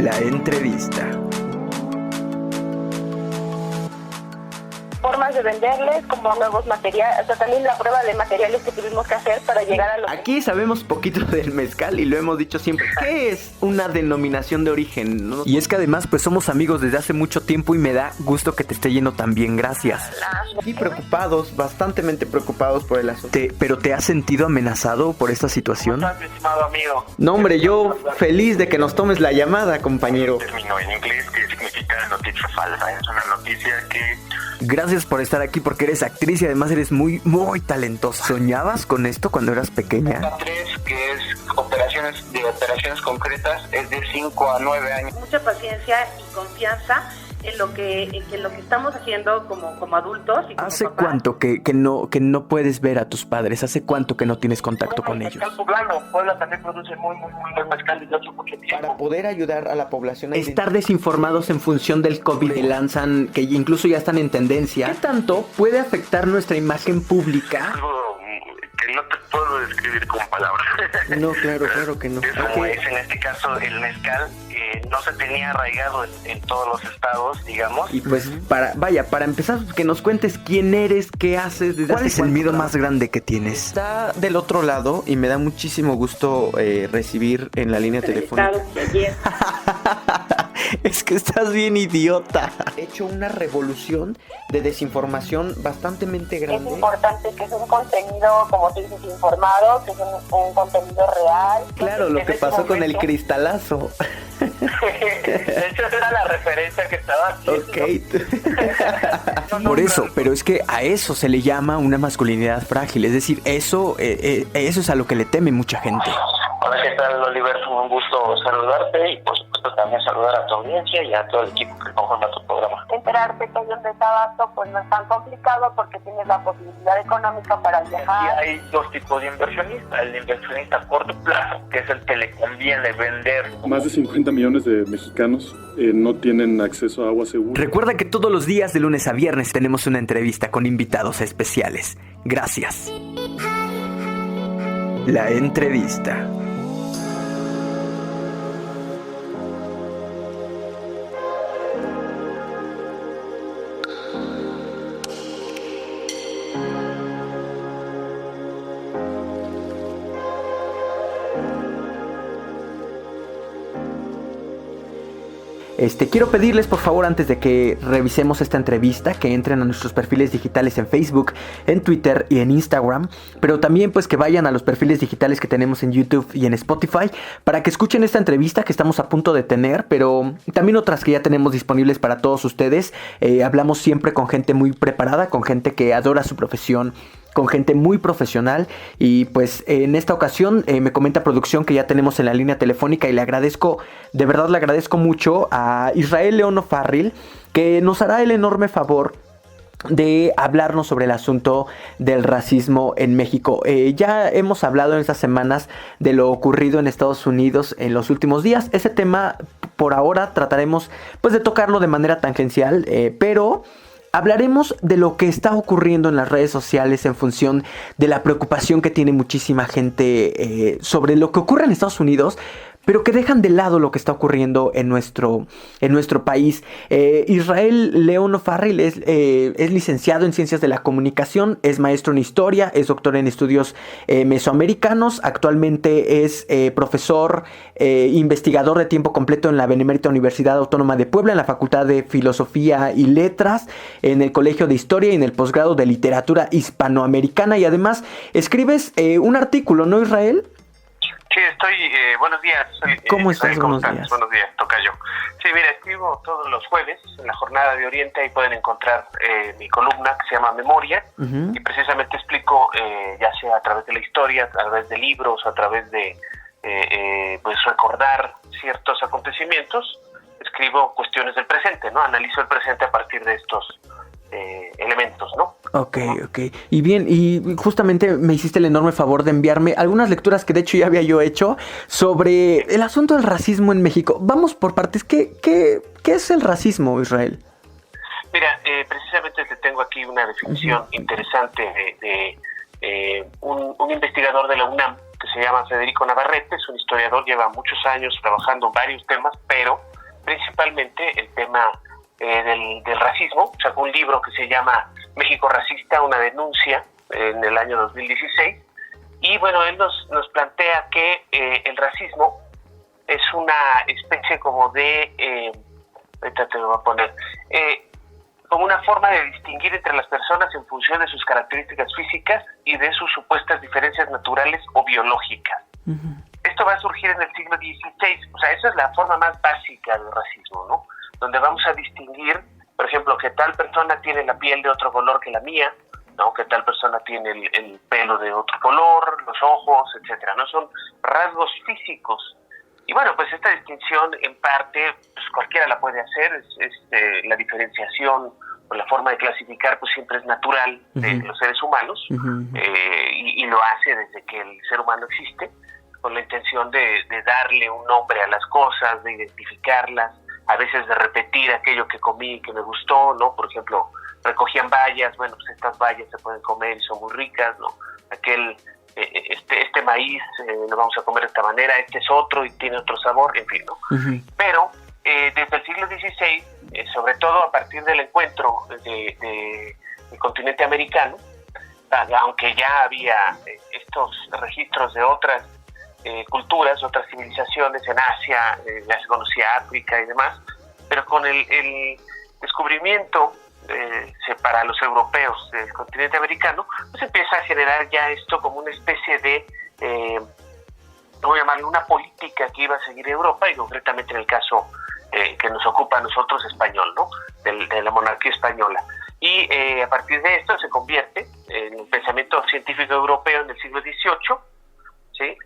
La entrevista. Formas de venderles como nuevos materiales, o sea, también la prueba de materiales que tuvimos que hacer para llegar a lo Aquí sabemos poquito del mezcal y lo hemos dicho siempre. ¿Qué es una denominación de origen? ¿No? Y es que además pues somos amigos desde hace mucho tiempo y me da gusto que te esté yendo tan bien, gracias. Y preocupados, bastante preocupados por el asunto. ¿Pero te has sentido amenazado por esta situación? ¿Cómo estás, mi estimado amigo? No, hombre, yo feliz de que nos tomes la llamada, compañero. Término en inglés que significa noticia falsa. Es una noticia que... Gracias por estar aquí porque eres actriz y además eres muy talentosa. ¿Soñabas con esto cuando eras pequeña? La 3, que es operaciones concretas, es de 5 a 9 años. mucha paciencia y confianza en lo que estamos haciendo como adultos y como ¿Hace papás. cuánto que no puedes ver a tus padres? ¿Hace cuánto que no tienes contacto con ellos? Mezcal poblano. Puebla también produce muy buen mezcal desde hace mucho tiempo. Para poder ayudar a la población a estar desinformados en función del COVID que lanzan, que incluso ya están en tendencia, ¿qué tanto puede afectar nuestra imagen pública? Algo que no te puedo describir con palabras. No, claro que no. Es como es en este caso el mezcal, que no se tenía arraigado en todos los estados, digamos. Y pues para empezar, que nos cuentes quién eres, qué haces, desde ¿cuál es el miedo más grande que tienes? Está del otro lado y me da muchísimo gusto recibir en la línea telefónica. Es que estás bien idiota. He hecho una revolución de desinformación bastante Es grande. importante que es un contenido, como tú dices, informado, que es un contenido real. Claro, lo que pasó con el cristalazo. De hecho, esa era la referencia que estaba haciendo. Ok. Por eso, pero es que a eso se le llama una masculinidad frágil. Es decir, eso es a lo que le teme mucha gente. Hola, ¿qué tal, Oliver? Un gusto saludarte y, por supuesto, también saludar a tu audiencia y a todo el equipo que conforma tu programa. Enterarte que hay un desabasto pues no es tan complicado porque tienes la posibilidad económica para Y viajar. hay dos tipos de inversionistas. El inversionista a corto plazo, que es el que le conviene vender. Más de 50 millones de mexicanos no tienen acceso a agua segura. Recuerda que todos los días de lunes a viernes tenemos una entrevista con invitados especiales. Gracias. La entrevista. Quiero pedirles por favor, antes de que revisemos esta entrevista, que entren a nuestros perfiles digitales en Facebook, en Twitter y en Instagram, pero también pues que vayan a los perfiles digitales que tenemos en YouTube y en Spotify para que escuchen esta entrevista que estamos a punto de tener, pero también otras que ya tenemos disponibles para todos ustedes. Hablamos siempre con gente muy preparada, con gente que adora su profesión, con gente muy profesional y pues en esta ocasión me comenta producción que ya tenemos en la línea telefónica y le agradezco, de verdad le agradezco mucho a Israel León O'Farrill, que nos hará el enorme favor de hablarnos sobre el asunto del racismo en México. Ya hemos hablado en estas semanas de lo ocurrido en Estados Unidos en los últimos días. Ese tema por ahora trataremos pues de tocarlo de manera tangencial, pero hablaremos de lo que está ocurriendo en las redes sociales en función de la preocupación que tiene muchísima gente sobre lo que ocurre en Estados Unidos, pero que dejan de lado lo que está ocurriendo en nuestro país. Israel León O'Farrill es licenciado en Ciencias de la Comunicación, es maestro en Historia, es doctor en Estudios Mesoamericanos, actualmente es profesor, investigador de tiempo completo en la Benemérita Universidad Autónoma de Puebla, en la Facultad de Filosofía y Letras, en el Colegio de Historia y en el posgrado de Literatura Hispanoamericana, y además escribes un artículo, ¿no, Israel? Sí, estoy... buenos días. ¿Cómo estás? Buenos días. Buenos días, tocayo. Sí, mira, escribo todos los jueves en la Jornada de Oriente. Ahí pueden encontrar mi columna que se llama Memoria. Y precisamente explico, ya sea a través de la historia, a través de libros, a través de pues recordar ciertos acontecimientos. Escribo cuestiones del presente, ¿no? Analizo el presente a partir de estos elementos, ¿no? Ok. Y bien, y justamente me hiciste el enorme favor de enviarme algunas lecturas que de hecho ya había yo hecho sobre el asunto del racismo en México. Vamos por partes. ¿Qué es el racismo, Israel? Mira, precisamente te tengo aquí una definición interesante de un investigador de la UNAM que se llama Federico Navarrete. Es un historiador, lleva muchos años trabajando en varios temas, pero principalmente el tema del racismo. Sacó un libro que se llama México Racista, una denuncia, en el año 2016. Y bueno, él nos plantea que el racismo es una especie como de, ahorita te lo voy a poner, como una forma de distinguir entre las personas en función de sus características físicas y de sus supuestas diferencias naturales o biológicas. Uh-huh. Esto va a surgir en el siglo XVI, o sea, esa es la forma más básica del racismo, ¿no? Donde vamos a distinguir, por ejemplo, que tal persona tiene la piel de otro color que la mía, ¿no? Que tal persona tiene el pelo de otro color, los ojos, etcétera, ¿no? Son rasgos físicos. Y bueno, pues esta distinción en parte, pues cualquiera la puede hacer, la diferenciación o la forma de clasificar pues siempre es natural de los seres humanos, y lo hace desde que el ser humano existe, con la intención de darle un nombre a las cosas, de identificarlas, a veces de repetir aquello que comí y que me gustó, ¿no? Por ejemplo, recogían bayas, bueno, pues estas bayas se pueden comer y son muy ricas, ¿no? Este maíz lo vamos a comer de esta manera, este es otro y tiene otro sabor, en fin, ¿no? Uh-huh. Pero desde el siglo XVI, sobre todo a partir del encuentro del continente americano, aunque ya había estos registros de otras culturas, otras civilizaciones en Asia, ya se conocía África y demás, pero con el descubrimiento para los europeos del continente americano, pues empieza a generar ya esto como una especie de, voy a llamarle una política que iba a seguir Europa, y concretamente en el caso que nos ocupa a nosotros español, ¿no? De la monarquía española. Y a partir de esto se convierte en el pensamiento científico europeo en el siglo XVIII, ¿sí?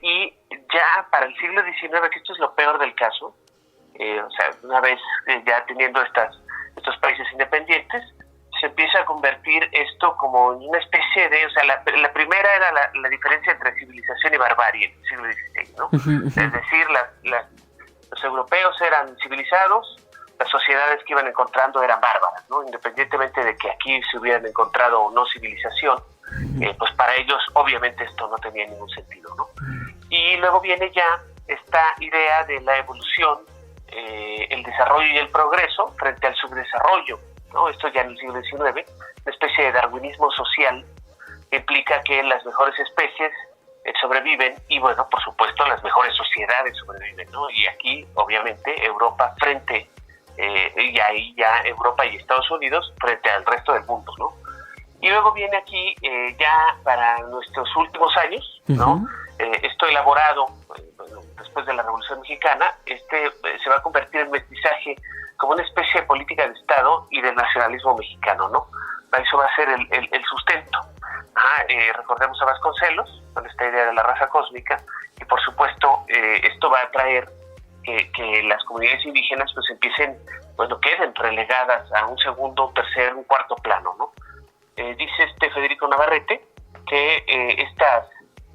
Y ya para el siglo XIX, que esto es lo peor del caso, o sea, una vez ya teniendo estos países independientes, se empieza a convertir esto como en una especie de, o sea, la primera era la diferencia entre civilización y barbarie en el siglo XVI, ¿no? Uh-huh. Es decir, los europeos eran civilizados, las sociedades que iban encontrando eran bárbaras, ¿no? Independientemente de que aquí se hubieran encontrado o no civilización, pues para ellos obviamente esto no tenía ningún sentido, ¿no? Y luego viene ya esta idea de la evolución, el desarrollo y el progreso frente al subdesarrollo, ¿no? Esto ya en el siglo XIX, una especie de darwinismo social que implica que las mejores especies sobreviven y, bueno, por supuesto, las mejores sociedades sobreviven, ¿no? Y aquí, obviamente, Europa frente, y ahí ya Europa y Estados Unidos frente al resto del mundo, ¿no? Y luego viene aquí, ya para nuestros últimos años, ¿no? Esto elaborado, bueno, después de la Revolución Mexicana, se va a convertir en mestizaje como una especie de política de Estado y del nacionalismo mexicano, ¿no? Eso va a ser el sustento. Recordemos a Vasconcelos, con esta idea de la raza cósmica, y por supuesto esto va a traer que las comunidades indígenas pues queden relegadas a un segundo, un tercer, un cuarto plano, ¿no? Dice Federico Navarrete que estas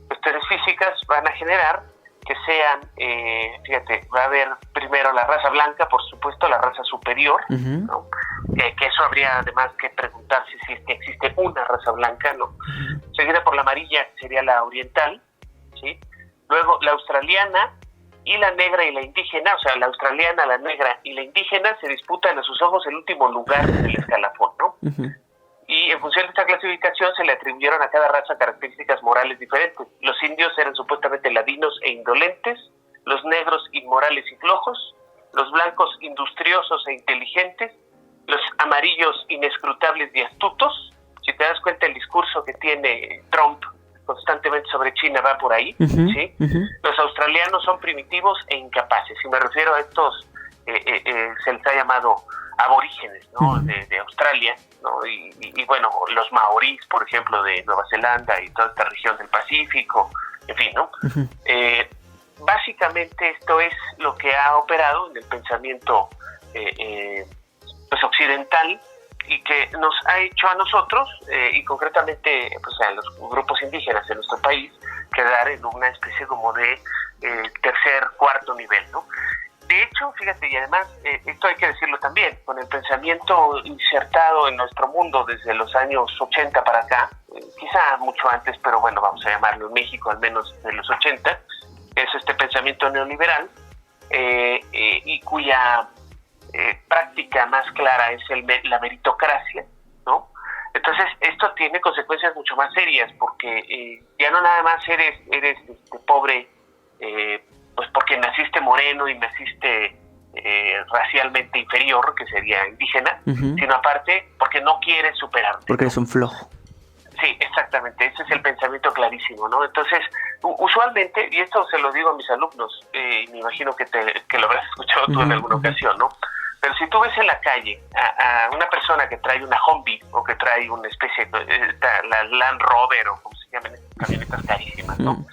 cuestiones físicas van a generar que sean, va a haber primero la raza blanca, por supuesto la raza superior, uh-huh, ¿no? Que eso habría además que preguntarse si es que existe una raza blanca, ¿no? Uh-huh. Seguida por la amarilla, que sería la oriental, ¿sí? Luego la australiana y la negra y la indígena, o sea, la australiana, la negra y la indígena se disputan a sus ojos el último lugar del escalafón, ¿no? Uh-huh. Y en función de esta clasificación se le atribuyeron a cada raza características morales diferentes. Los indios eran supuestamente ladinos e indolentes, los negros inmorales y flojos, los blancos industriosos e inteligentes, los amarillos inescrutables y astutos. Si te das cuenta, el discurso que tiene Trump constantemente sobre China va por ahí, uh-huh, ¿sí? Uh-huh. Los australianos son primitivos e incapaces. Si me refiero a estos, se les ha llamado aborígenes, ¿no? Uh-huh. de Australia, ¿no? Y bueno, los maorís, por ejemplo, de Nueva Zelanda y toda esta región del Pacífico, en fin, ¿no? Uh-huh. Básicamente esto es lo que ha operado en el pensamiento pues occidental, y que nos ha hecho a nosotros, y concretamente pues a los grupos indígenas de nuestro país, quedar en una especie como de tercer, cuarto nivel, ¿no? De hecho, fíjate, y además, esto hay que decirlo también, con el pensamiento insertado en nuestro mundo desde los años 80 para acá, quizá mucho antes, pero bueno, vamos a llamarlo en México al menos de los 80, es este pensamiento neoliberal, y cuya práctica más clara es la meritocracia, ¿no? Entonces esto tiene consecuencias mucho más serias, porque ya no nada más eres pobre pues porque naciste moreno y naciste racialmente inferior, que sería indígena, sino aparte porque no quieres superarte. Porque eres un flojo. Sí, exactamente, ese es el pensamiento clarísimo, ¿no? Entonces, usualmente, y esto se lo digo a mis alumnos, me imagino que lo habrás escuchado tú en alguna ocasión, ¿no? Pero si tú ves en la calle a una persona que trae una Humvee o que trae una especie de la Land Rover o como se llaman, camionetas carísimas, ¿no?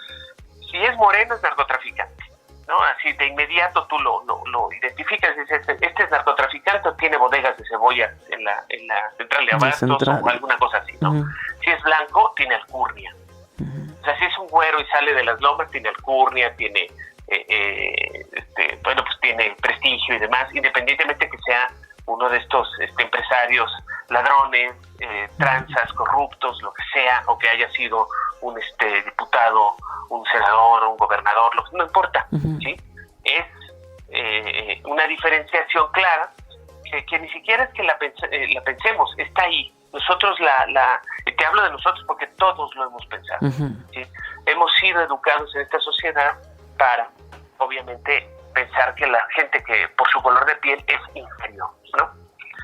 Si es moreno es narcotraficante, ¿no? Así de inmediato tú lo identificas y dices, este es narcotraficante o tiene bodegas de cebollas en la central de abastos o alguna cosa así, ¿no? Si es blanco, tiene alcurnia. O sea, si es un güero y sale de las lomas, tiene alcurnia, tiene pues tiene prestigio y demás, independientemente que sea uno de estos empresarios ladrones, tranzas, corruptos, lo que sea, o que haya sido un diputado, un senador, un gobernador, no importa, ¿sí? Es una diferenciación clara que ni siquiera es que la pensemos, está ahí. Nosotros te hablo de nosotros porque todos lo hemos pensado, ¿sí? Hemos sido educados en esta sociedad para, obviamente, pensar que la gente que por su color de piel es inferior, ¿no?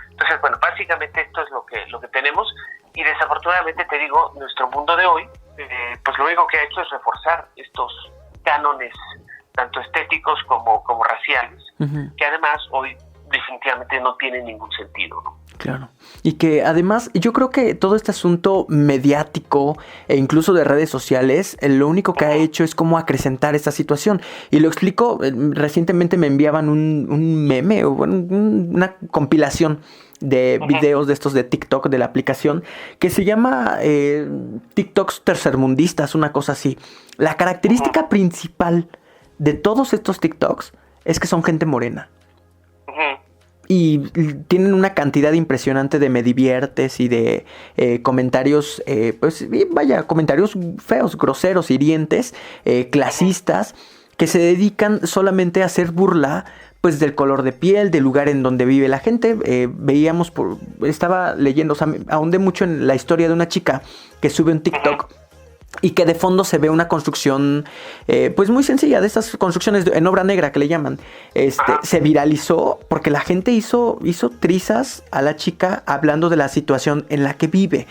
Entonces, bueno, básicamente esto es lo que tenemos, y desafortunadamente te digo, nuestro mundo de hoy, pues lo único que ha hecho es reforzar estos cánones, tanto estéticos como raciales, que además hoy definitivamente no tienen ningún sentido, ¿no? Claro. Y que además yo creo que todo este asunto mediático e incluso de redes sociales, lo único que ha hecho es como acrecentar esta situación. Y lo explico, recientemente me enviaban un meme, o bueno, una compilación de videos de estos de TikTok, de la aplicación, que se llama TikToks tercermundistas, una cosa así. La característica principal de todos estos TikToks es que son gente morena. Y tienen una cantidad impresionante de me diviertes y de comentarios, comentarios feos, groseros, hirientes, clasistas, que se dedican solamente a hacer burla pues del color de piel, del lugar en donde vive la gente. Estaba leyendo, o sea, ahondé mucho en la historia de una chica que sube un TikTok y que de fondo se ve una construcción pues muy sencilla, de estas construcciones en obra negra que le llaman. Se viralizó porque la gente hizo trizas a la chica hablando de la situación en la que vive.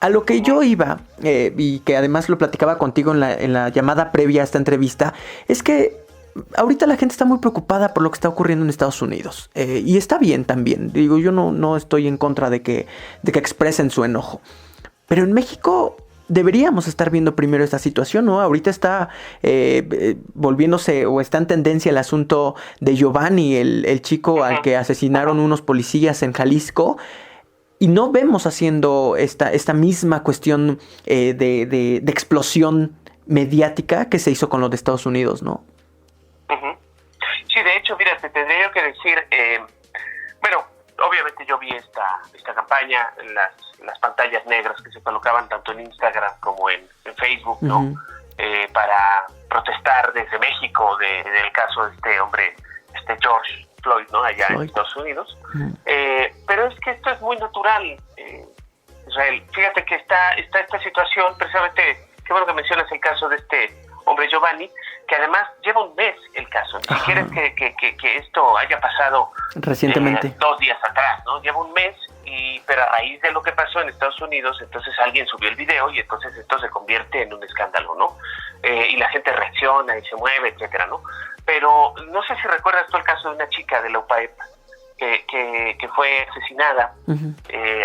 A lo que yo iba, y que además lo platicaba contigo en la llamada previa a esta entrevista, es que ahorita la gente está muy preocupada por lo que está ocurriendo en Estados Unidos. Y está bien también. Digo, yo no estoy en contra de que expresen su enojo. Pero en México deberíamos estar viendo primero esta situación, ¿no? Ahorita está volviéndose, o está en tendencia el asunto de Giovanni, el chico al que asesinaron unos policías en Jalisco. Y no vemos haciendo esta misma cuestión de explosión mediática que se hizo con lo de Estados Unidos, ¿no? Sí, de hecho, mira, te tendría que decir, bueno, obviamente yo vi esta campaña, las pantallas negras que se colocaban tanto en Instagram como en Facebook, ¿no? Para protestar desde México del caso de este hombre, George Floyd, ¿no? Allá en Estados Unidos. Pero es que esto es muy natural, Israel. Fíjate que está esta situación, precisamente, qué bueno que mencionas el caso de este hombre Giovanni, que además lleva un mes el caso. Ni siquiera es que esto haya pasado recientemente, 2 días atrás, ¿no? Lleva un mes, pero a raíz de lo que pasó en Estados Unidos, entonces alguien subió el video y entonces esto se convierte en un escándalo, ¿no? Y la gente reacciona y se mueve, etcétera, ¿no? Pero no sé si recuerdas tú el caso de una chica de la UPAEP que fue asesinada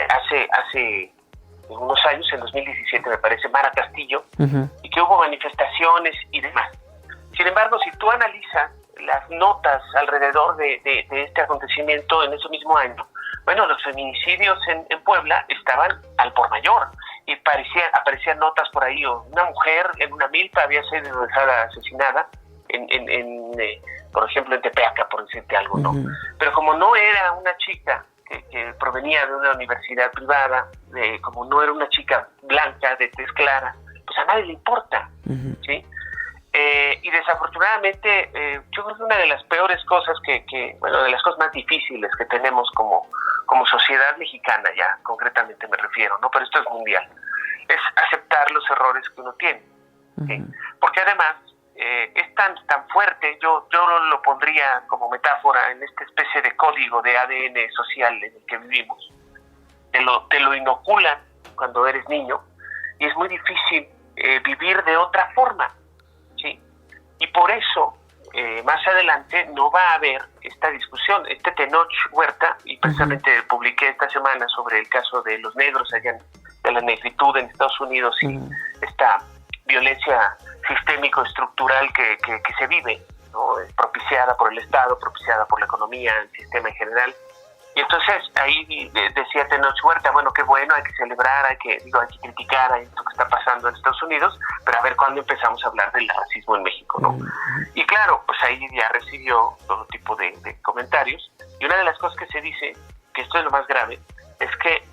hace unos años, en 2017 me parece, Mara Castillo, y que hubo manifestaciones y demás. Sin embargo, si tú analizas las notas alrededor de este acontecimiento en ese mismo año, bueno, los feminicidios en Puebla estaban al por mayor, y aparecían notas por ahí, una mujer en una milpa había sido dejada asesinada, por ejemplo en Tepeaca, por decirte algo, ¿no? Pero como no era una chica que provenía de una universidad privada, como no era una chica blanca, de tez clara, pues a nadie le importa, ¿sí? Y desafortunadamente, yo creo que una de las peores cosas de las cosas más difíciles que tenemos como sociedad mexicana, ya concretamente me refiero, ¿no? Pero esto es mundial, es aceptar los errores que uno tiene. ¿Sí? Porque además es tan fuerte, yo lo pondría como metáfora en esta especie de código de ADN social en el que vivimos. Te lo inoculan cuando eres niño y es muy difícil vivir de otra forma, ¿sí? Y por eso más adelante no va a haber esta discusión. Tenoch Huerta, y precisamente publiqué esta semana sobre el caso de los negros allá de la negritud en Estados Unidos y esta violencia sistémico-estructural que se vive, ¿no? Propiciada por el Estado, propiciada por la economía, el sistema en general. Y entonces ahí decía Tenoch Huerta, bueno, qué bueno, hay que celebrar, hay que criticar a esto que está pasando en Estados Unidos, pero a ver cuándo empezamos a hablar del racismo en México, ¿no? Y claro, pues ahí ya recibió todo tipo de comentarios. Y una de las cosas que se dice, que esto es lo más grave, es que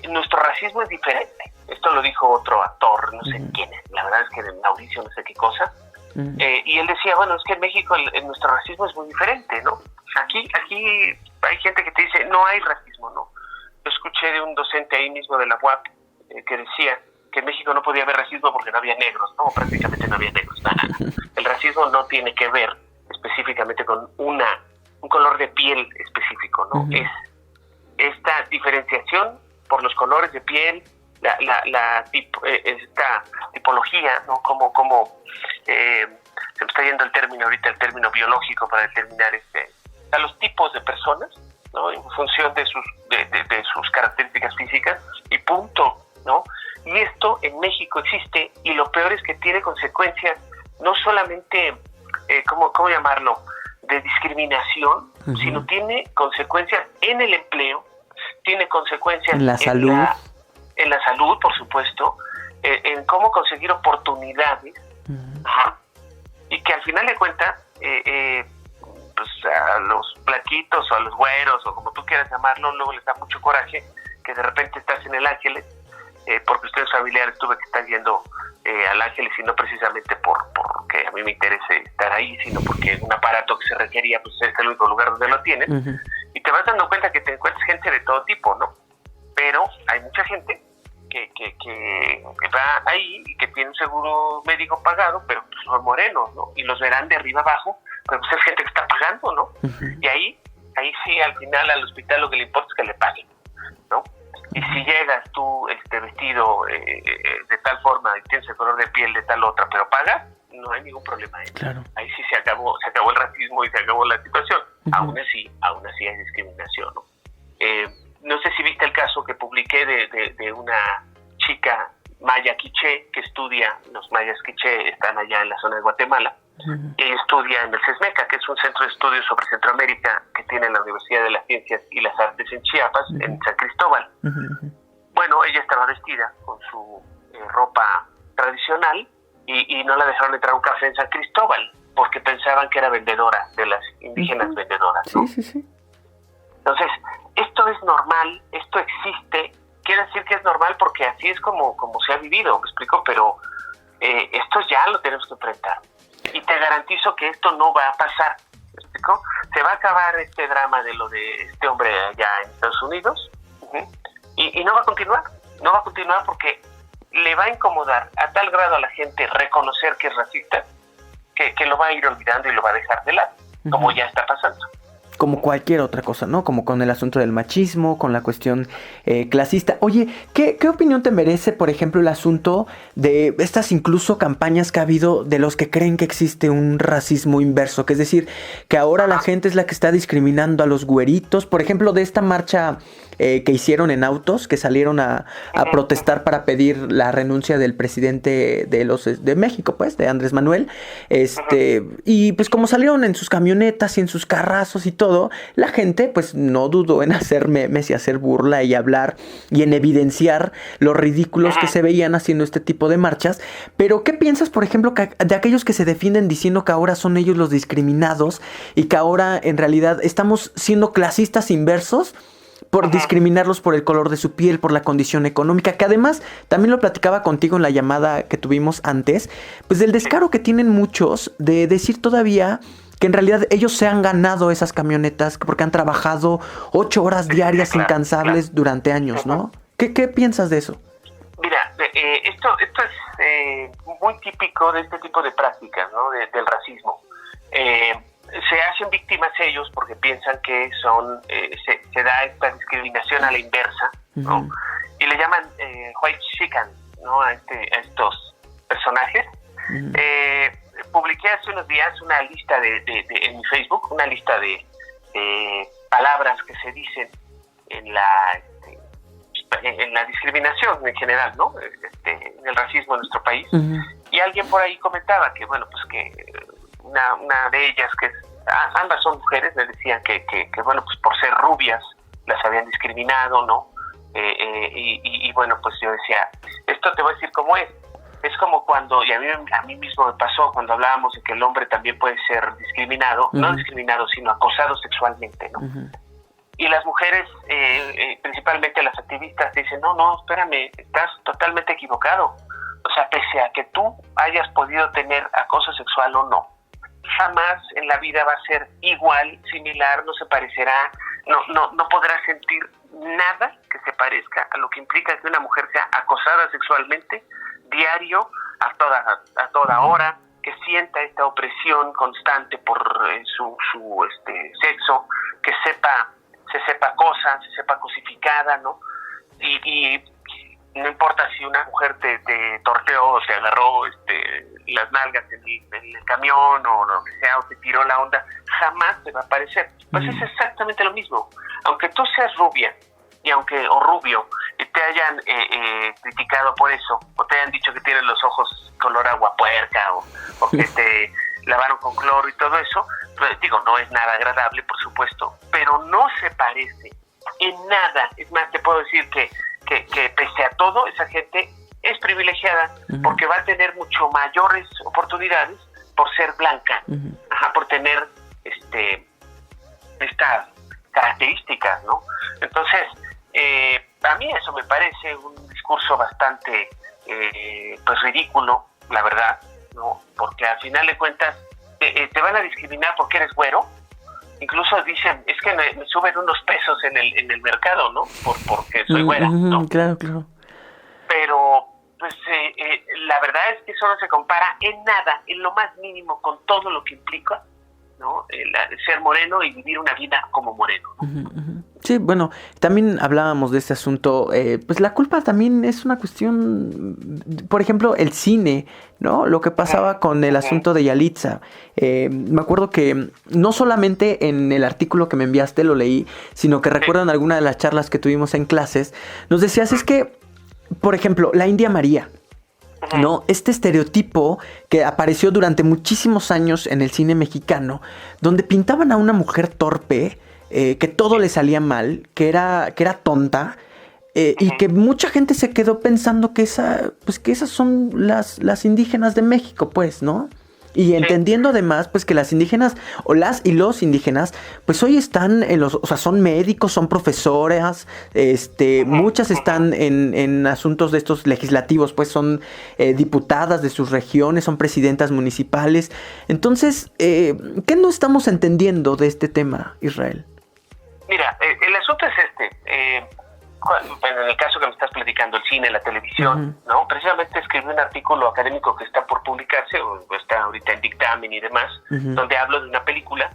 nuestro racismo es diferente. Esto lo dijo otro actor, no sé quién es, la verdad es que Mauricio no sé qué cosa. Y él decía, bueno, es que en México nuestro racismo es muy diferente, ¿no? Aquí hay gente que te dice, no hay racismo, ¿no? Yo escuché de un docente ahí mismo de la UAP que decía que en México no podía haber racismo porque no había negros, ¿no? Prácticamente no había negros, nada. El racismo no tiene que ver específicamente con un color de piel específico, ¿no? Es esta diferenciación por los colores de piel, esta tipología, ¿no? Como se me está yendo el término biológico para determinar a los tipos de personas, ¿no? En función de sus características físicas y punto, ¿no? Y esto en México existe y lo peor es que tiene consecuencias no solamente, ¿cómo llamarlo?, de discriminación, sino tiene consecuencias en el empleo, tiene consecuencias en la salud. En la salud, por supuesto, en cómo conseguir oportunidades, y que al final de cuentas, pues a los blanquitos o a los güeros o como tú quieras llamarlo, luego les da mucho coraje que de repente estás en el Ángeles, porque ustedes familiares tuve que estar yendo al Ángeles y no precisamente porque a mí me interese estar ahí, sino porque un aparato que se requería, pues es el único lugar donde lo tienen, y te vas dando cuenta que te encuentras gente de todo tipo, ¿no? Pero hay mucha gente que va ahí y que tiene un seguro médico pagado, pero pues son morenos, ¿no? Y los verán de arriba abajo, pero pues es gente que está pagando, ¿no? Y ahí sí, al final al hospital lo que le importa es que le paguen, ¿no? Y si llegas tú vestido de tal forma y tienes el color de piel de tal otra, pero pagas, no hay ningún problema ahí. Claro. Ahí sí se acabó el racismo y se acabó la situación. Aún así hay discriminación, ¿no? No sé si viste el caso que publiqué de una chica maya quiché que estudia, los mayas quiché están allá en la zona de Guatemala, y ella estudia en el CESMECA, que es un centro de estudios sobre Centroamérica que tiene la Universidad de las Ciencias y las Artes en Chiapas, en San Cristóbal. Bueno, ella estaba vestida con su ropa tradicional y no la dejaron entrar a un café en San Cristóbal porque pensaban que era vendedora, de las indígenas vendedoras, ¿no? Sí. Entonces, esto es normal, esto existe, quiere decir que es normal porque así es como se ha vivido, ¿me explico? Pero esto ya lo tenemos que enfrentar. Y te garantizo que esto no va a pasar, ¿me explico? Se va a acabar este drama de lo de este hombre allá en Estados Unidos, y no va a continuar porque le va a incomodar a tal grado a la gente reconocer que es racista, que lo va a ir olvidando y lo va a dejar de lado, como ya está pasando. Como cualquier otra cosa, ¿no? Como con el asunto del machismo, con la cuestión clasista. Oye, ¿qué opinión te merece, por ejemplo, el asunto de estas incluso campañas que ha habido de los que creen que existe un racismo inverso? Que es decir, que ahora la gente es la que está discriminando a los güeritos. Por ejemplo, de esta marcha que hicieron en autos, que salieron a protestar para pedir la renuncia del presidente de México, pues, de Andrés Manuel. Y pues como salieron en sus camionetas y en sus carrazos y todo, la gente pues no dudó en hacer memes y hacer burla y hablar y en evidenciar los ridículos que se veían haciendo este tipo de marchas. Pero ¿qué piensas, por ejemplo, de aquellos que se defienden diciendo que ahora son ellos los discriminados y que ahora en realidad estamos siendo clasistas inversos por discriminarlos por el color de su piel, por la condición económica, que además, también lo platicaba contigo en la llamada que tuvimos antes, pues del descaro que tienen muchos de decir todavía que en realidad ellos se han ganado esas camionetas porque han trabajado 8 horas diarias incansables durante años, ¿no? ¿Qué piensas de eso? Mira, esto es muy típico de este tipo de prácticas, ¿no? Del racismo. Se hacen víctimas ellos porque piensan que se da esta discriminación a la inversa, ¿no? Y le llaman white chicken, ¿no? A estos personajes. Publiqué hace unos días una lista en mi Facebook, una lista de palabras que se dicen en la discriminación en general, ¿no? En el racismo en nuestro país. Y alguien por ahí comentaba que, bueno, pues que una de ellas, ambas son mujeres, le decían que bueno, pues por ser rubias las habían discriminado, ¿no? Y bueno, pues yo decía, esto te voy a decir cómo es. Es como cuando, y a mí mismo me pasó cuando hablábamos de que el hombre también puede ser discriminado, no discriminado, sino acosado sexualmente, ¿no? Y las mujeres, principalmente las activistas, dicen, no, espérame, estás totalmente equivocado. O sea, pese a que tú hayas podido tener acoso sexual o no, jamás en la vida va a ser igual, similar, no se parecerá, no podrás sentir nada que se parezca a lo que implica que una mujer sea acosada sexualmente diario, a toda hora, que sienta esta opresión constante por su sexo, que se sepa cosas, se sepa cosificada, ¿no? Y no importa si una mujer te torteó o te agarró las nalgas en el camión o lo que sea, o te tiró la onda, jamás te va a parecer. Pues es exactamente lo mismo. Aunque tú seas rubia o rubio y te hayan criticado por eso, o te hayan dicho que tienes los ojos color agua puerca o que te lavaron con cloro y todo eso, pues, digo, no es nada agradable, por supuesto, pero no se parece en nada. Es más, te puedo decir que pese a todo, esa gente es privilegiada porque va a tener mucho mayores oportunidades por ser blanca, por tener estas características, ¿no? Entonces, a mí eso me parece un discurso bastante pues ridículo, la verdad, ¿no? Porque al final de cuentas te van a discriminar porque eres güero. Incluso dicen, es que me suben unos pesos en el mercado, ¿no? Porque soy güera, ¿no? Claro. Pero, pues, la verdad es que eso no se compara en nada, en lo más mínimo, con todo lo que implica, ¿no? Ser moreno y vivir una vida como moreno, ¿no? Sí, bueno, también hablábamos de este asunto, pues la culpa también es una cuestión, por ejemplo, el cine, ¿no? Lo que pasaba con el asunto de Yalitza. Me acuerdo que no solamente en el artículo que me enviaste lo leí, sino que recuerdo en alguna de las charlas que tuvimos en clases, nos decías, es que, por ejemplo, la India María, ¿no? Este estereotipo que apareció durante muchísimos años en el cine mexicano, donde pintaban a una mujer torpe, que todo le salía mal, que era tonta, y que mucha gente se quedó pensando que esas son las indígenas de México, pues, ¿no? Y entendiendo además, pues, que las indígenas, o las y los indígenas, pues hoy están o sea, son médicos, son profesoras, muchas están en asuntos de estos legislativos, pues son diputadas de sus regiones, son presidentas municipales. Entonces, ¿qué no estamos entendiendo de este tema, Israel? Mira, el asunto es en el caso que me estás platicando, el cine, la televisión, ¿no? Precisamente escribí un artículo académico que está por publicarse, o está ahorita en dictamen y demás, donde hablo de una película,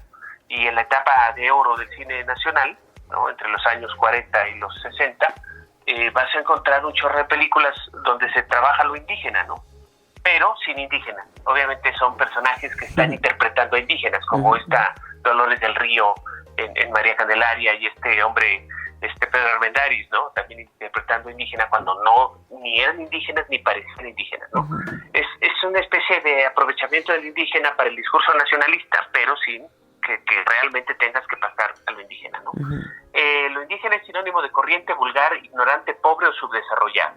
y en la etapa de oro del cine nacional, ¿no? Entre los años 40 y los 60, vas a encontrar un chorro de películas donde se trabaja lo indígena, ¿no? Pero sin indígenas. Obviamente son personajes que están interpretando a indígenas, como esta Dolores del Río en María Candelaria, y este hombre, Pedro Armendáriz, ¿no? También interpretando indígena cuando ni eran indígenas ni parecían indígenas, ¿no? Es una especie de aprovechamiento del indígena para el discurso nacionalista, pero sin que realmente tengas que pasar a lo indígena, ¿no? Lo indígena es sinónimo de corriente, vulgar, ignorante, pobre o subdesarrollado.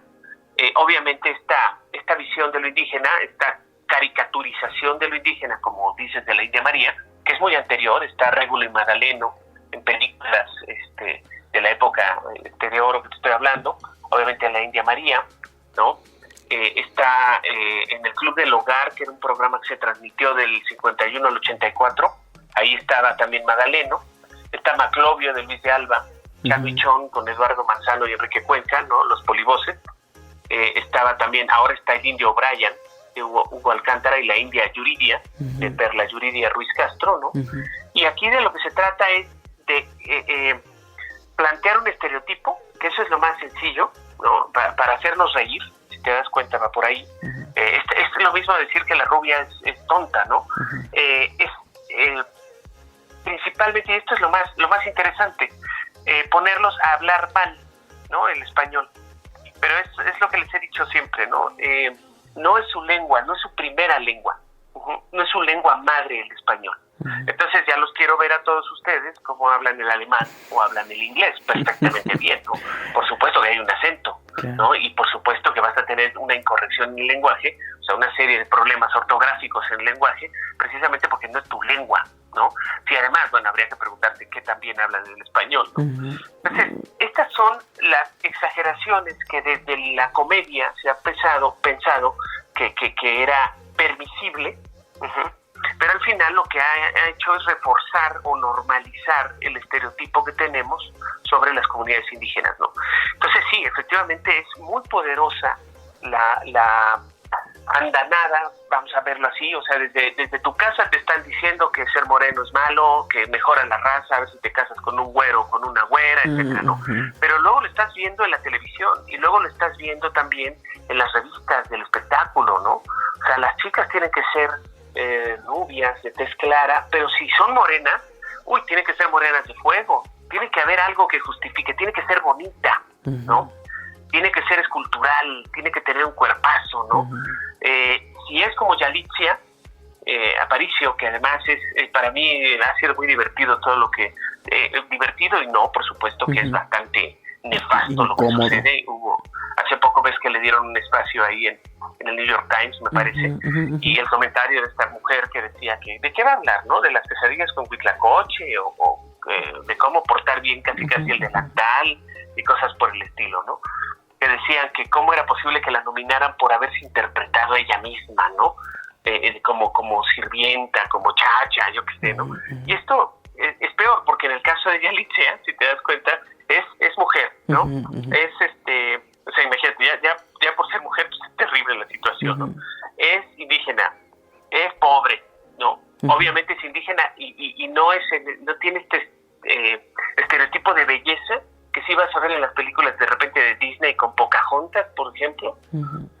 Obviamente esta visión de lo indígena, esta caricaturización de lo indígena, como dices, de la India María, que es muy anterior, está Régulo y Magdaleno en películas de la época época de oro que te estoy hablando, obviamente la India María, ¿no? Está en el Club del Hogar, que era un programa que se transmitió del 51 al 84, ahí estaba también Magdaleno, está Maclovio de Luis de Alba, Charmichón con Eduardo Manzano y Enrique Cuenca, ¿no? Los polivoces. Estaba también, ahora está el Indio O'Brien, de Hugo Alcántara, y la India Yuridia, de Perla Yuridia Ruiz Castro, ¿no? Y aquí de lo que se trata es de plantear un estereotipo, que eso es lo más sencillo, ¿no? Para hacernos reír, si te das cuenta, va por ahí. Es lo mismo decir que la rubia es tonta, ¿no? Principalmente, esto es lo más interesante, ponerlos a hablar mal, ¿no? El español. Pero es lo que les he dicho siempre, ¿no? No es su lengua, no es su primera lengua, no es su lengua madre el español. Entonces ya los quiero ver a todos ustedes cómo hablan el alemán o hablan el inglés perfectamente bien, ¿no? Por supuesto que hay un acento, ¿no? Y por supuesto que vas a tener una incorrección en el lenguaje, o sea, una serie de problemas ortográficos en el lenguaje, precisamente porque no es tu lengua, ¿no? Sí, además, bueno, habría que preguntarte qué también hablan el español, ¿no? Entonces, estas son las exageraciones que desde la comedia se ha pensado que era permisible, pero al final lo que ha hecho es reforzar o normalizar el estereotipo que tenemos sobre las comunidades indígenas, ¿no? Entonces sí, efectivamente es muy poderosa la andanada, vamos a verlo así, o sea, desde tu casa te están diciendo que ser moreno es malo, que mejora la raza, a ver si te casas con un güero o con una güera, etcétera, ¿no? Pero luego lo estás viendo en la televisión y luego lo estás viendo también en las revistas del espectáculo, ¿no? O sea, las chicas tienen que ser rubias, de tez clara, pero si son morenas, tienen que ser morenas de fuego, tiene que haber algo que justifique, tiene que ser bonita, ¿no? Tiene que ser escultural, tiene que tener un cuerpazo, ¿no? Si es como Yalitza Aparicio, que además es para mí ha sido muy divertido todo lo que... divertido y no, por supuesto que es bastante nefasto lo que sucede. Hace poco ves que le dieron un espacio ahí en el New York Times, me parece, y el comentario de esta mujer que decía que, ¿de qué va a hablar, no? De las pesadillas con Huitlacoche o de cómo portar bien casi el delantal y cosas por el estilo, ¿no? Que decían que cómo era posible que la nominaran por haberse interpretado ella misma, ¿no? Como sirvienta, como chacha, yo qué sé, ¿no? Y esto es peor, porque en el caso de Yalitza, si te das cuenta, es mujer, ¿no? O sea, imagínate, ya por ser mujer, pues es terrible la situación, ¿no? Es indígena, es pobre, ¿no? Obviamente es indígena y no tiene este estereotipo de belleza que sí vas a ver en las películas de repente de Disney con Pocahontas, por ejemplo,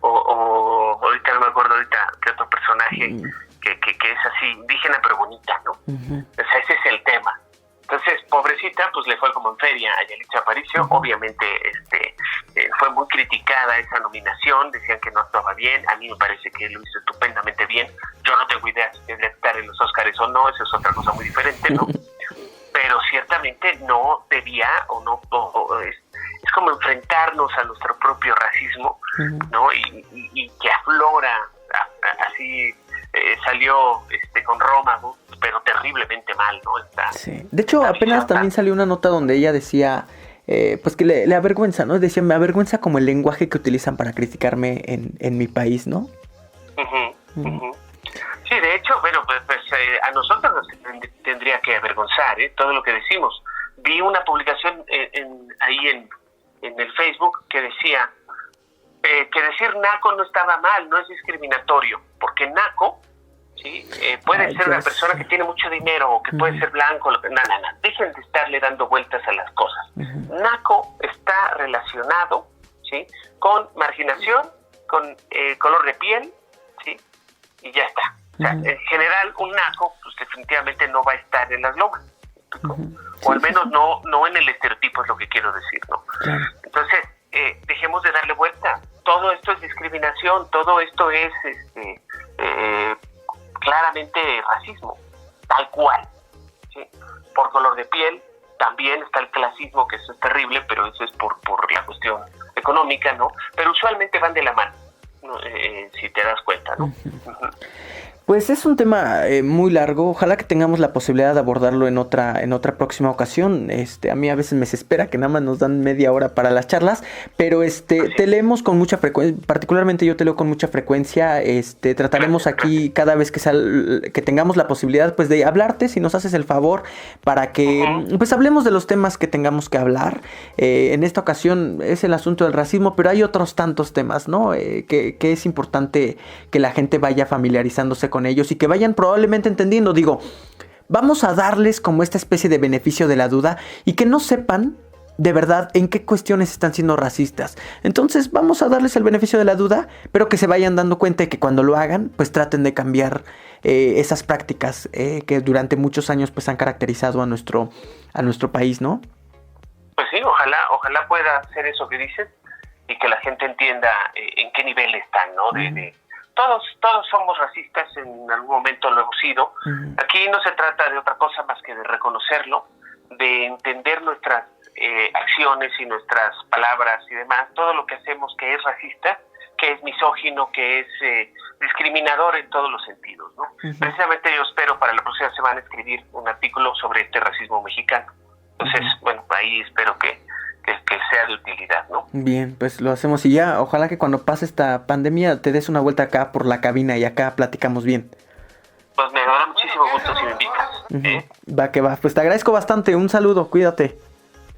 o ahorita no me acuerdo qué otro personaje que es así, indígena pero bonita, ¿no? O sea, ese es el tema. Entonces, pobrecita, pues le fue como en feria a Yalitza Aparicio. Obviamente fue muy criticada esa nominación, decían que no actuaba bien. A mí me parece que lo hizo estupendamente bien. Yo no tengo idea si debe estar en los Óscares o no, eso es otra cosa muy diferente, ¿no? Pero ciertamente no debía es como enfrentarnos a nuestro propio racismo, ¿no? Y que aflora así, salió con Roma, ¿no? Pero terriblemente mal, ¿no? Sí. De hecho, apenas también salió una nota donde ella decía, pues que le avergüenza, ¿no? Decía, me avergüenza como el lenguaje que utilizan para criticarme en mi país, ¿no? Sí, de hecho, bueno, pues a nosotros nos tendría que avergonzar, todo lo que decimos. Vi una publicación ahí en el Facebook que decía que decir naco no estaba mal, no es discriminatorio, porque naco, ¿sí? Puede ser una persona que tiene mucho dinero o que puede ser blanco. No. Dejen de estarle dando vueltas a las cosas. Naco está relacionado, ¿sí? Con marginación, con color de piel, ¿sí? Y ya está. O sea, en general, un naco, pues definitivamente no va a estar en las lomas. O al menos no en el estereotipo, es lo que quiero decir, ¿no? Entonces, dejemos de darle vuelta. Todo esto es discriminación, todo esto es claramente racismo, tal cual, ¿sí? Por color de piel. También está el clasismo, que eso es terrible, pero eso es por la cuestión económica, ¿no? Pero usualmente van de la mano, ¿no? Si te das cuenta, ¿no? Pues es un tema muy largo, ojalá que tengamos la posibilidad de abordarlo en otra próxima ocasión. A mí a veces me desespera que nada más nos dan media hora para las charlas, pero te leemos con mucha frecuencia, particularmente yo te leo con mucha frecuencia. Trataremos aquí cada vez que tengamos la posibilidad pues de hablarte, si nos haces el favor, para que pues hablemos de los temas que tengamos que hablar. En esta ocasión es el asunto del racismo, pero hay otros tantos temas, ¿no? Que es importante que la gente vaya familiarizándose con ellos y que vayan probablemente entendiendo. Digo, vamos a darles como esta especie de beneficio de la duda y que no sepan de verdad en qué cuestiones están siendo racistas. Entonces vamos a darles el beneficio de la duda, pero que se vayan dando cuenta de que cuando lo hagan, pues traten de cambiar esas prácticas que durante muchos años pues han caracterizado a nuestro país, ¿no? Pues sí, ojalá pueda hacer eso que dices y que la gente entienda en qué nivel están, ¿no? Todos somos racistas, en algún momento lo hemos sido. Aquí no se trata de otra cosa más que de reconocerlo, de entender nuestras acciones y nuestras palabras y demás, todo lo que hacemos que es racista, que es misógino, que es discriminador en todos los sentidos, ¿no? Precisamente yo espero para la próxima semana escribir un artículo sobre este racismo mexicano. Entonces, bueno, ahí espero que sea de utilidad, ¿no? Bien, pues lo hacemos y ya, ojalá que cuando pase esta pandemia te des una vuelta acá por la cabina y acá platicamos bien. Pues me dará muchísimo gusto si me invitas. Va que va, pues te agradezco bastante, un saludo, cuídate.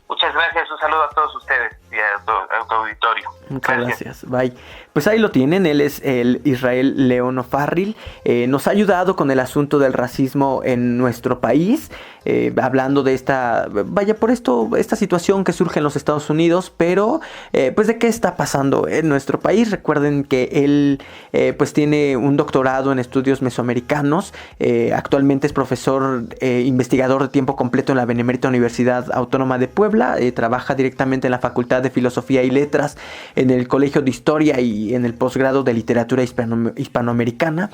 Muchas gracias, un saludo a todos ustedes y a tu auditorio. Muchas gracias, bye. Pues ahí lo tienen, él es el Israel León O'Farrill, nos ha ayudado con el asunto del racismo en nuestro país, hablando de esta situación que surge en los Estados Unidos, pero pues de qué está pasando en nuestro país. Recuerden que él pues tiene un doctorado en estudios mesoamericanos, actualmente es profesor investigador de tiempo completo en la Benemérita Universidad Autónoma de Puebla, trabaja directamente en la Facultad de Filosofía y Letras, en el Colegio de Historia y en el posgrado de Literatura Hispanoamericana.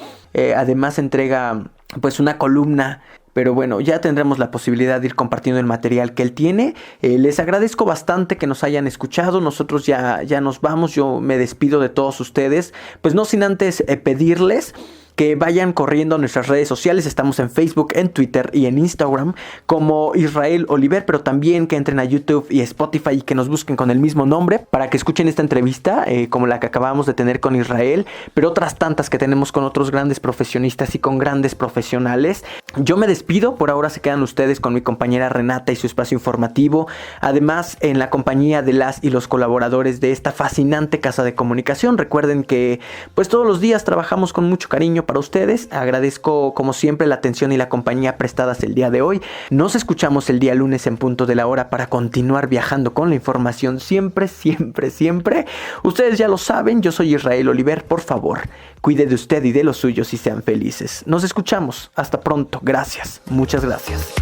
Además entrega pues una columna, pero bueno, ya tendremos la posibilidad de ir compartiendo el material que él tiene. Les agradezco bastante que nos hayan escuchado. Nosotros ya nos vamos, yo me despido de todos ustedes, pues no sin antes pedirles que vayan corriendo a nuestras redes sociales. Estamos en Facebook, en Twitter y en Instagram como Israel Oliver, pero también que entren a YouTube y Spotify y que nos busquen con el mismo nombre para que escuchen esta entrevista como la que acabamos de tener con Israel, pero otras tantas que tenemos con otros grandes profesionistas y con grandes profesionales. Yo me despido, por ahora se quedan ustedes con mi compañera Renata y su espacio informativo, además en la compañía de las y los colaboradores de esta fascinante casa de comunicación. Recuerden que pues todos los días trabajamos con mucho cariño para ustedes. Agradezco como siempre la atención y la compañía prestadas el día de hoy. Nos escuchamos el día lunes en punto de la hora para continuar viajando con la información siempre. Ustedes ya lo saben, yo soy Israel Oliver. Por favor, cuide de usted y de los suyos y sean felices. Nos escuchamos. Hasta pronto. Gracias. Muchas gracias.